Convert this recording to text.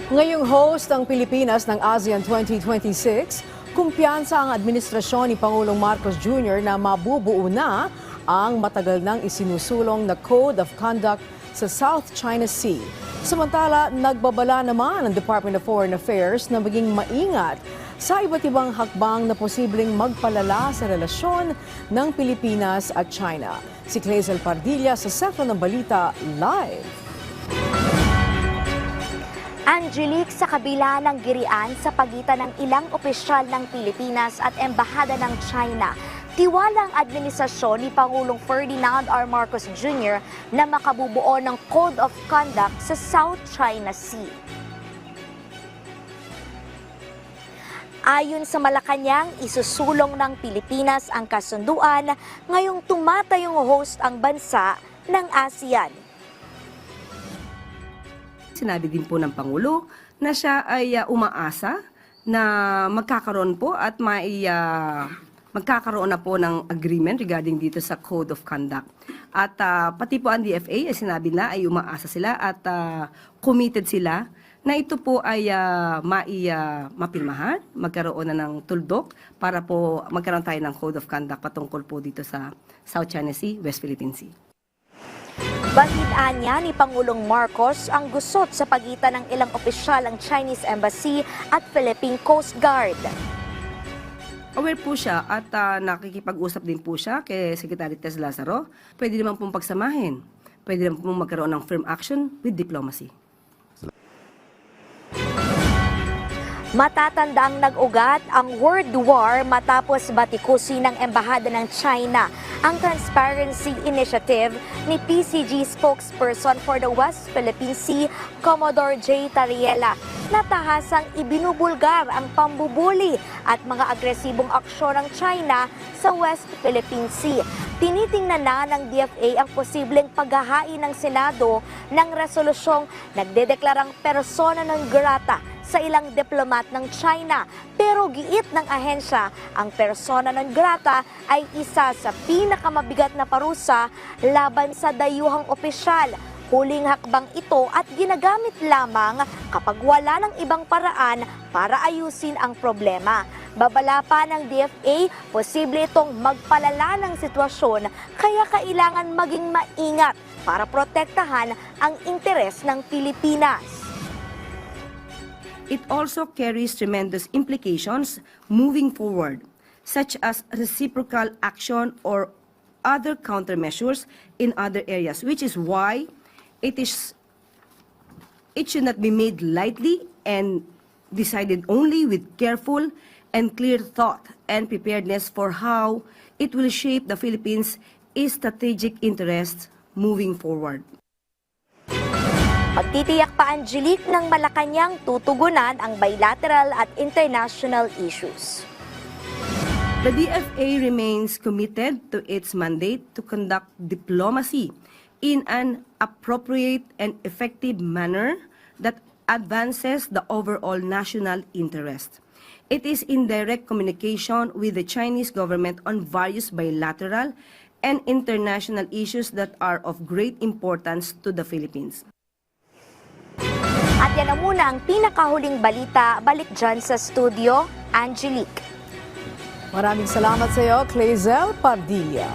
Ngayong host ang Pilipinas ng ASEAN 2026, kumpiyansa ang administrasyon ni Pangulong Marcos Jr. na mabubuo na ang matagal nang isinusulong na Code of Conduct sa South China Sea. Samantala, nagbabala naman ang Department of Foreign Affairs na maging maingat sa iba't ibang hakbang na posibleng magpalala sa relasyon ng Pilipinas at China. Si Clazel Pardilla sa Sentro ng Balita Live. Angelique, sa kabila ng girian sa pagitan ng ilang opisyal ng Pilipinas at Embahada ng China, tiwala ang administrasyon ni Pangulong Ferdinand R. Marcos Jr. na makabubuo ng Code of Conduct sa South China Sea. Ayon sa Malacanang, isusulong ng Pilipinas ang kasunduan ngayong tumatayong host ang bansa ng ASEAN. Sinabi din po ng Pangulo na siya ay umaasa na magkakaroon po at magkakaroon na po ng agreement regarding dito sa Code of Conduct. At pati po ang DFA, sinabi na ay umaasa sila at committed sila na ito po ay mapirmahan, magkaroon na ng tuldok para po magkaroon tayo ng Code of Conduct patungkol po dito sa South China Sea, West Philippine Sea. Bahilaan niya ni Pangulong Marcos ang gusot sa pagitan ng ilang opisyal ng Chinese Embassy at Philippine Coast Guard. Aware po siya at nakikipag-usap din po siya kay Secretary Tess Lazaro. Pwede naman pong pagsamahin. Pwede naman pong magkaroon ng firm action with diplomacy. Matatandaang nag-ugat ang World War matapos batikusin ng Embahada ng China ang Transparency Initiative ni PCG spokesperson for the West Philippine Sea, Commodore J. Tariela. Natahasang ibinubulgar ang pambubuli at mga agresibong aksyon ng China sa West Philippine Sea. Tinitingnan na ng DFA ang posibleng paghahain ng Senado ng resolusyong nagdedeklarang persona non grata sa ilang diplomat ng China. Pero giit ng ahensya, ang persona non grata ay isa sa pinakamabigat na parusa laban sa dayuhang opisyal. Huling hakbang ito at ginagamit lamang kapag wala ng ibang paraan para ayusin ang problema. Babala pa ng DFA, posible itong magpalala ng sitwasyon kaya kailangan maging maingat para protektahan ang interes ng Pilipinas. It also carries tremendous implications moving forward, such as reciprocal action or other countermeasures in other areas, which is why it should not be made lightly and decided only with careful and clear thought and preparedness for how it will shape the Philippines' strategic interests moving forward. Pagtitiyak pa Angelique ng Malacanang tutugunan ang bilateral at international issues. The DFA remains committed to its mandate to conduct diplomacy in an appropriate and effective manner that advances the overall national interest. It is in direct communication with the Chinese government on various bilateral and international issues that are of great importance to the Philippines. At yan na muna ang pinakahuling balita. Balik dyan sa studio, Angelique. Maraming salamat sa iyo, Clazel Pardilla.